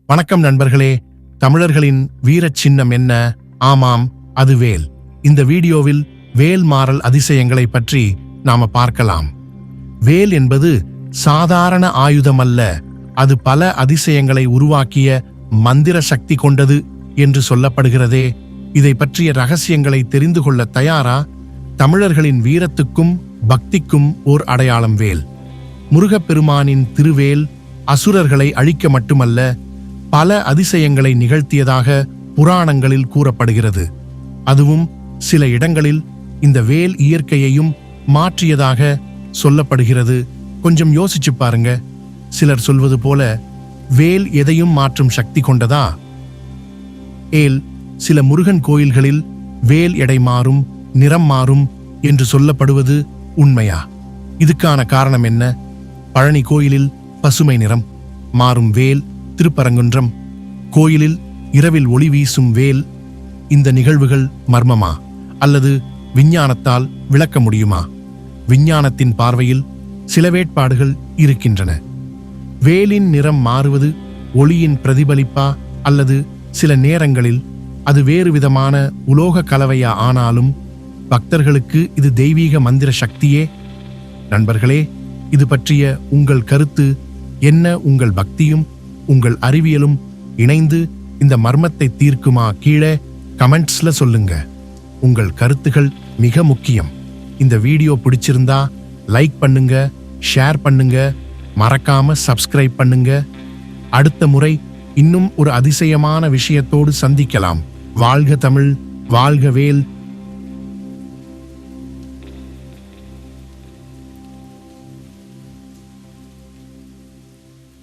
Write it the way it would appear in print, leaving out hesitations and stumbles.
வணக்கம் நண்பர்களே. தமிழர்களின் வீரச் சின்னம் என்ன? ஆமாம், அது வேல். இந்த வீடியோவில் வேல் மாறல் அதிசயங்களை பற்றி நாம பார்க்கலாம். வேல் என்பது சாதாரண ஆயுதம் அல்ல, அது பல அதிசயங்களை உருவாக்கிய மந்திர சக்தி கொண்டது என்று சொல்லப்படுகிறதே. இதை பற்றிய ரகசியங்களை தெரிந்து கொள்ள தயாரா? தமிழர்களின் வீரத்துக்கும் பக்திக்கும் ஓர் அடையாளம் வேல். முருகப்பெருமானின் திருவேல் அசுரர்களை அழிக்க மட்டுமல்ல, பல அதிசயங்களை நிகழ்த்தியதாக புராணங்களில் கூறப்படுகிறது. அதுவும் சில இடங்களில் இந்த வேல் இயற்கையையும் மாற்றியதாக சொல்லப்படுகிறது. கொஞ்சம் யோசிச்சு பாருங்க. சிலர் சொல்வது போல வேல் எதையும் மாற்றும் சக்தி கொண்டதா? சில முருகன் கோயில்களில் வேல் எடை மாறும், நிறம் மாறும் என்று சொல்லப்படுவது உண்மையா? இதுக்கான காரணம் என்ன? பழனி கோயிலில் பசுமை நிறம் மாறும் வேல், திருப்பரங்குன்றம் கோயிலில் இரவில் ஒளி வீசும் வேல். இந்த நிகழ்வுகள் மர்மமா அல்லது விஞ்ஞானத்தால் விளக்க முடியுமா? விஞ்ஞானத்தின் பார்வையில் சில வேட்பாடுகள் இருக்கின்றன. வேலின் நிறம் மாறுவது ஒளியின் பிரதிபலிப்பா அல்லது சில நேரங்களில் அது வேறு விதமான உலோக கலவையா? ஆனாலும் பக்தர்களுக்கு இது தெய்வீக மந்திர சக்தியே. நண்பர்களே, இது பற்றிய உங்கள் கருத்து என்ன? உங்கள் பக்தியும் உங்கள் அறிவியலும் இணைந்து இந்த மர்மத்தை தீர்க்குமா? கீழே கமெண்ட்ஸ்ல சொல்லுங்க. உங்கள் கருத்துகள் மிக முக்கியம். இந்த வீடியோ பிடிச்சிருந்தா லைக் பண்ணுங்க, ஷேர் பண்ணுங்க, மறக்காம சப்ஸ்கிரைப் பண்ணுங்க. அடுத்த முறை இன்னும் ஒரு அதிசயமான விஷயத்தோடு சந்திக்கலாம். வாழ்க தமிழ், வாழ்க வேல்.